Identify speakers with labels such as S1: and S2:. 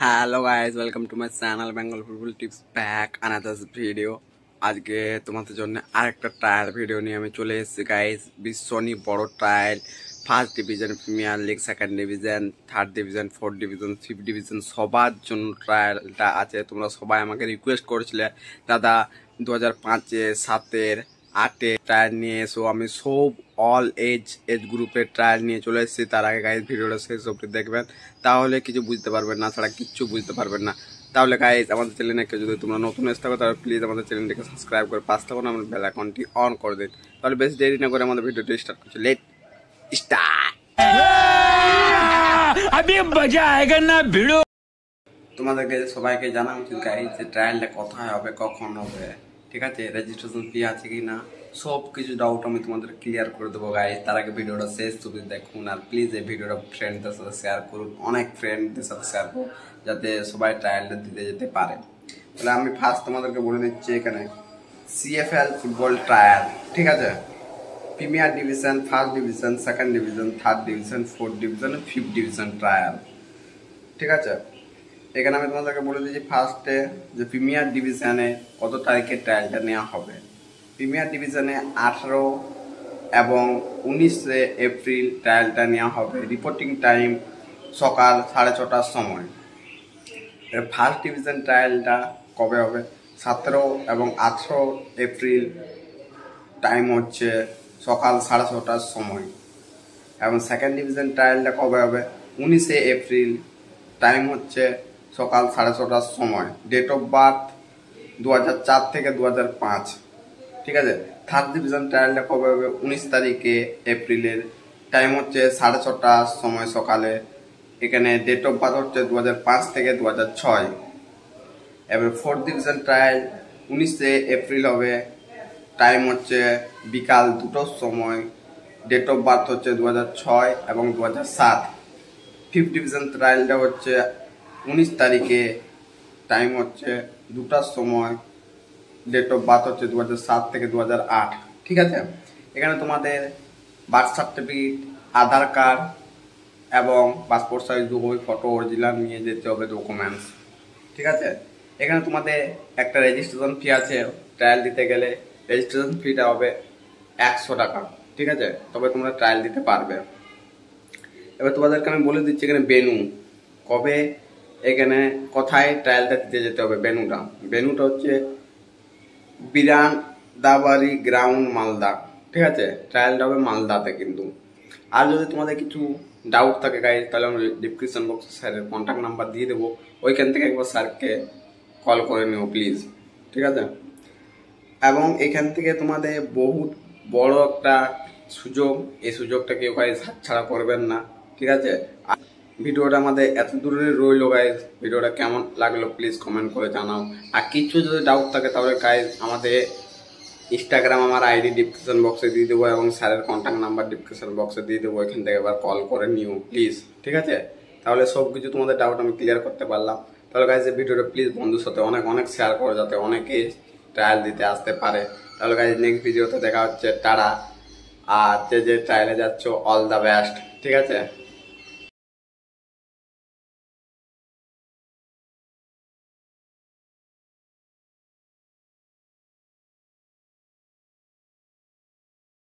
S1: Hello guys, welcome to my channel Bengal football tips back another video. আজকে তোমাদের জন্য আরেকটা ট্রায়াল ভিডিও নিয়ে আমি চলে এসেছি গাইজ। ভীষণই বড় trial. First division, premier league, second division, third division, fourth division, fifth division সবার জন্য ট্রায়ালটা আছে। তোমরা সবাই আমাকে রিকোয়েস্ট করেছিলে দাদা 2005-এ, 7-এর, 8-এ ট্রায়াল নিয়ে এসো। আমি সব অল এজ গ্রুপের ট্রায়াল নিয়ে চলে এসেছি। তার আগে গাইজ ভিডিওটা শেষ অবধি দেখবেন, তাহলে কিছু বুঝতে পারবেন না, ছাড়া কিচ্ছু বুঝতে পারবেন না। তাহলে গাইজ আমাদের চ্যানেলকে যদি তোমরা নতুন এসে থাকো তাহলে প্লিজ আমাদের চ্যানেলটিকে সাবস্ক্রাইব করে পাশ থাকো না, আমাদের বেল আইকনটি অন করে দিন। তাহলে বেশি দেরি না করে আমাদের ভিডিওটি স্টার্ট করছি। Let start.
S2: अभी मजा आएगा ना भिड़ो।
S1: তোমাদেরকে সবাইকে জানা উচিত গাইজ যে ট্রায়ালটা কোথায় হবে, কখন হবে, ঠিক আছে, রেজিস্ট্রেশন ফি আছে কি না, সব কিছু ডাউট আমি তোমাদের ক্লিয়ার করে দেবো গাইজ। তার আগে ভিডিওটা শেষ তুমি দেখুন, আর প্লিজ এই ভিডিওটা ফ্রেন্ডদের সাথে শেয়ার করুন, অনেক ফ্রেন্ডদের সাথে শেয়ার করুন যাতে সবাই ট্রায়ালটা দিতে যেতে পারে। তাহলে আমি ফার্স্ট তোমাদেরকে বলে দিচ্ছি এখানে সিএফএল ফুটবল ট্রায়াল, ঠিক আছে, premier division, first division, second division, third division, fourth division, fifth division trial, ঠিক আছে। এখানে আমি তোমাদেরকে বলে দিচ্ছি ফার্স্টে যে প্রিমিয়ার ডিভিশনে কত তারিখে ট্রায়ালটা নেওয়া হবে। প্রিমিয়ার ডিভিশনে 18 এবং 19 এপ্রিল ট্রায়ালটা নেওয়া হবে। রিপোর্টিং টাইম সকাল 6:30টার সময়। ফার্স্ট ডিভিশন ট্রায়ালটা কবে হবে? 17 এবং 18 এপ্রিল, টাইম হচ্ছে সকাল 6:30টার সময়। এবং সেকেন্ড ডিভিশন ট্রায়ালটা কবে হবে? 19 এপ্রিল, টাইম হচ্ছে সকাল 6:30টার সময়। ডেট অফ বার্থ 2004 থেকে 2005, ঠিক আছে। থার্ড ডিভিশন ট্রায়ালটা কবে হবে? 19 তারিখে এপ্রিলের, টাইম হচ্ছে 6:30টার সময় সকালে। এখানে ডেট অফ বার্থ হচ্ছে 2005 থেকে 2006। এবার ফোর্থ ডিভিশন ট্রায়াল 19 এপ্রিল হবে, টাইম হচ্ছে বিকাল 2টোর সময়। ডেট অফ বার্থ হচ্ছে 2006 এবং 2007। ফিফথ ডিভিশন ট্রায়ালটা হচ্ছে 19 তারিখে, টাইম হচ্ছে 2টার সময়। ডেট অফ বার্থ হচ্ছে 2007 থেকে 2008, ঠিক আছে। এখানে তোমাদের বার্থ সার্টিফিকেট, আধার কার্ড এবং পাসপোর্ট সাইজ বই, ফটো অরিজিনাল নিয়ে যেতে হবে, ডকুমেন্টস, ঠিক আছে। এখানে তোমাদের একটা রেজিস্ট্রেশন ফি আছে ট্রায়াল দিতে গেলে। রেজিস্ট্রেশন ফিটা হবে 100 টাকা, ঠিক আছে, তবে তোমরা ট্রায়াল দিতে পারবে। এবার তোমাদেরকে আমি বলে দিচ্ছি এখানে বেনু কবে, এখানে কোথায় ট্রায়ালটা দিতে যেতে হবে। বেনুটা হচ্ছে বিরানদাবাড়ি গ্রাউন্ড, মালদা, ঠিক আছে। ট্রায়ালটা হবে মালদাতে কিন্তু। আর যদি তোমাদের কিছু ডাউট থাকে গাইজ, তাহলে আমি ডিসক্রিপশন বক্সে স্যারের কন্ট্যাক্ট নাম্বার দিয়ে দেবো, ওইখান থেকে একবার স্যারকে কল করে নিও প্লিজ, ঠিক আছে। এবং এখান থেকে তোমাদের বহুত বড় একটা সুযোগ, এই সুযোগটা কেউ গাইজ হাতছাড়া করবেন না, ঠিক আছে। ভিডিওটা আমাদের এত দূরে রইল গাইজ, ভিডিওটা কেমন লাগলো প্লিজ কমেন্ট করে জানাও। আর কিছু যদি ডাউট থাকে তাহলে গাইজ আমাদের ইনস্টাগ্রাম আমার আইডি ডিসক্রিপশন বক্সে দিয়ে দেবো এবং স্যারের কন্ট্যাক্ট নাম্বার ডিসক্রিপশন বক্সে দিয়ে দেবো, এখান থেকে এবার কল করে নিও প্লিজ, ঠিক আছে। তাহলে সব কিছু তোমাদের ডাউট আমি ক্লিয়ার করতে পারলাম। তাহলে গাইজ এই ভিডিওটা প্লিজ বন্ধুর সাথে অনেক অনেক শেয়ার করো যাতে অনেকে ট্রায়াল দিতে আসতে পারে। তাহলে গাইজ নেক্সট ভিডিওতে দেখা হচ্ছে, টাটা। আর যে ট্রায়ালে যাচ্ছ অল দ্য বেস্ট, ঠিক আছে।